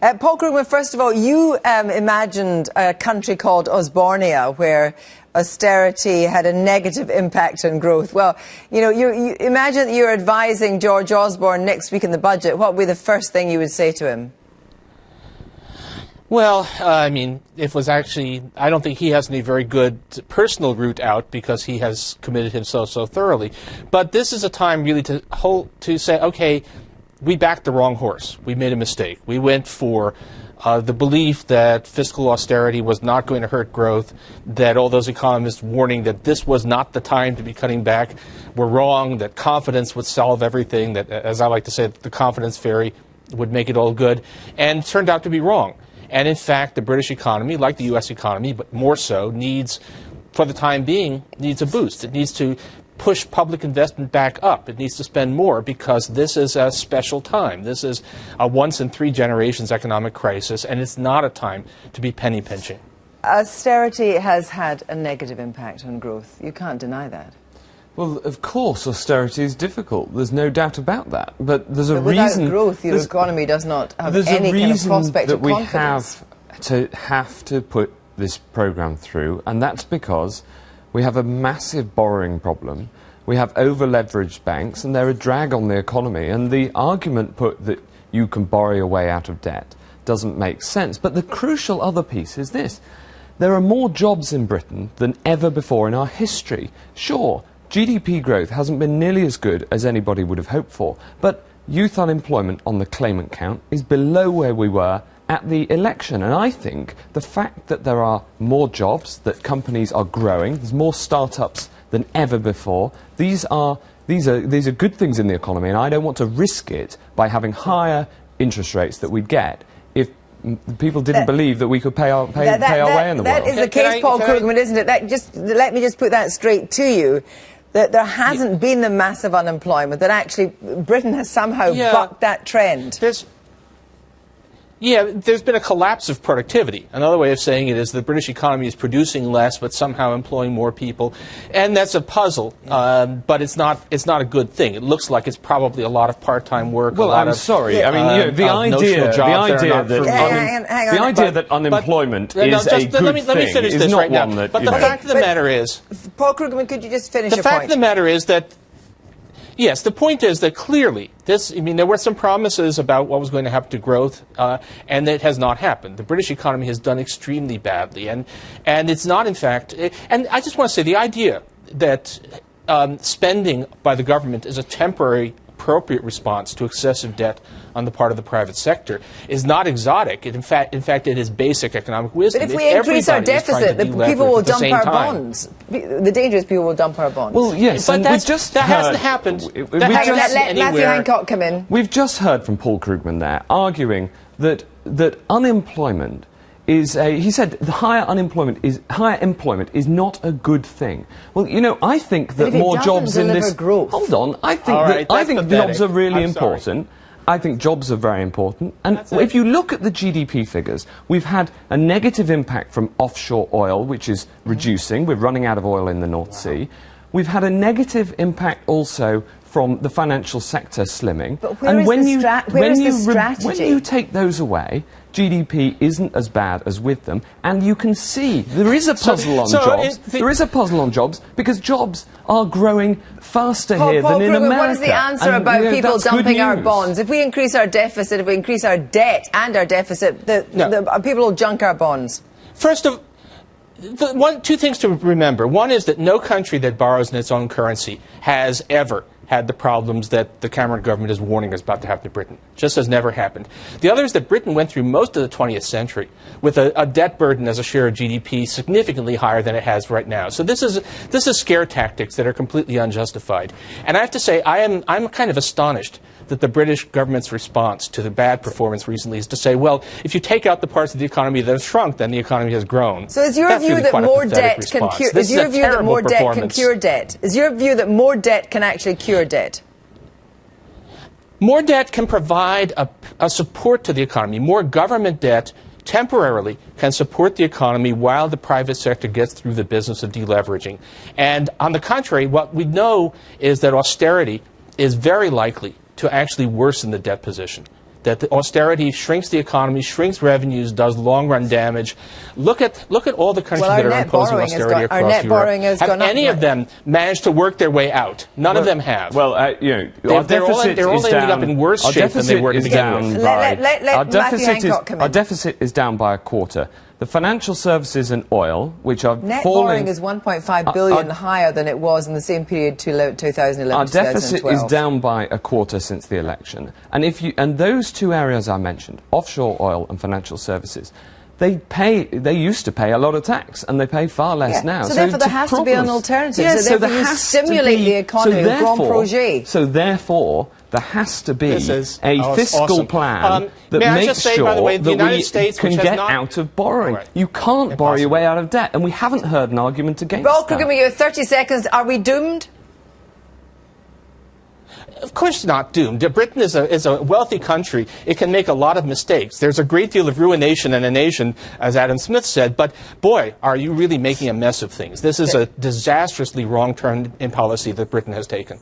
Paul Krugman, first of all, you imagined a country called Osbornia where austerity had a negative impact on growth. Well, you imagine that you're advising George Osborne next week in the budget. What would be the first thing you would say to him? Well, I mean, it was actually, I don't think he has any very good personal route out because he has committed himself so thoroughly. But this is a time really to say, okay, we backed the wrong horse. We made a mistake. We went for the belief that fiscal austerity was not going to hurt growth, that all those economists warning that this was not the time to be cutting back were wrong, that confidence would solve everything, that, as I like to say, the confidence fairy would make it all good, and it turned out to be wrong. And in fact, the British economy, like the U.S. economy, but more so, needs, for the time being, needs a boost. It needs to push public investment back up. It needs to spend more because this is a special time. This is a once-in-3-generations economic crisis, and it's not a time to be penny pinching. Austerity has had a negative impact on growth. You can't deny that. Well, of course, austerity is difficult. There's no doubt about that. But there's a without reason. Growth, your economy does not have any kind of prospect of confidence. There's a reason that we have to put this programme through, and that's because we have a massive borrowing problem. We have over-leveraged banks, and they're a drag on the economy. And the argument put that you can borrow your way out of debt doesn't make sense. But the crucial other piece is this. There are more jobs in Britain than ever before in our history. Sure, GDP growth hasn't been nearly as good as anybody would have hoped for, but youth unemployment on the claimant count is below where we were at the election. And I think the fact that there are more jobs, that companies are growing, there's more startups than ever before, these are good things in the economy, and I don't want to risk it by having higher interest rates that we'd get if people didn't believe that we could pay our way in the world. That is the case, Paul Krugman, isn't it? Let me just put that straight to you. That there hasn't been the massive unemployment, that actually Britain has somehow bucked that trend. There's been a collapse of productivity. Another way of saying it is the British economy is producing less but somehow employing more people. And that's a puzzle, but it's not a good thing. It looks like it's probably a lot of part-time work. Well, I'm sorry. I mean, the idea that unemployment is a good thing is not one that... But the fact of the matter is... Paul Krugman, could you just finish your point? The fact of the matter is that yes, the point is that clearly there were some promises about what was going to happen to growth, and it has not happened. The British economy has done extremely badly, and it's not, in fact, and I just want to say the idea that spending by the government is a temporary, appropriate response to excessive debt on the part of the private sector is not exotic. In fact, it is basic economic wisdom. But if we increase our deficit, people will dump our bonds. The danger is people will dump our bonds. Well, yes, but that hasn't happened. Let Matthew Hancock come in. We've just heard from Paul Krugman there arguing that unemployment is he said the higher employment is not a good thing. Well, I think that more jobs in this growth. Hold on, I think jobs are really important. I think jobs are very important. And if you look at the GDP figures, we've had a negative impact from offshore oil, which is reducing. We're running out of oil in the North Sea. We've had a negative impact also from the financial sector slimming. But where is the strategy? When you take those away, GDP isn't as bad as with them, and you can see there is a puzzle on jobs. There is a puzzle on jobs because jobs are growing faster here than in America. What is the answer about people dumping our bonds? If we increase our deficit, if we increase our debt and our deficit, people will junk our bonds. First of two things to remember. One is that no country that borrows in its own currency has ever had the problems that the Cameron government is warning us about to happen to Britain. Just has never happened. The other is that Britain went through most of the 20th century with a debt burden as a share of GDP significantly higher than it has right now. So this is scare tactics that are completely unjustified. And I have to say, I'm kind of astonished that the British government's response to the bad performance recently is to say, well, if you take out the parts of the economy that have shrunk, then the economy has grown. So is your view that more debt can cure? Is your view that more debt can cure debt? Is your view that more debt can actually cure debt? More debt can provide a support to the economy. More government debt temporarily can support the economy while the private sector gets through the business of deleveraging. And on the contrary, what we know is that austerity is very likely to actually worsen the debt position. that the austerity shrinks the economy, shrinks revenues, does long-run damage. Look at all the countries that are imposing austerity across Europe. Have any of them managed to work their way out? None of them have. Well, they're all ending up in worse shape than they were to begin with. Our deficit is down by a quarter. The financial services and oil, which are net falling... borrowing is 1.5 billion higher than it was in the same period 2011 Our 2012. deficit is down by a quarter since the election. And those two areas I mentioned, offshore oil and financial services, they used to pay a lot of tax, and they pay far less now. So therefore there has to be an alternative. Yeah, so therefore you stimulate the economy with grand projet. So therefore, there has to be a fiscal plan that makes sure that we can get out of borrowing. Right. You can't borrow your way out of debt, and we haven't heard an argument against that. Krugman, you have 30 seconds. Are we doomed? Of course not doomed. Britain is a wealthy country. It can make a lot of mistakes. There's a great deal of ruination in a nation, as Adam Smith said, but boy, are you really making a mess of things. This is a disastrously wrong turn in policy that Britain has taken.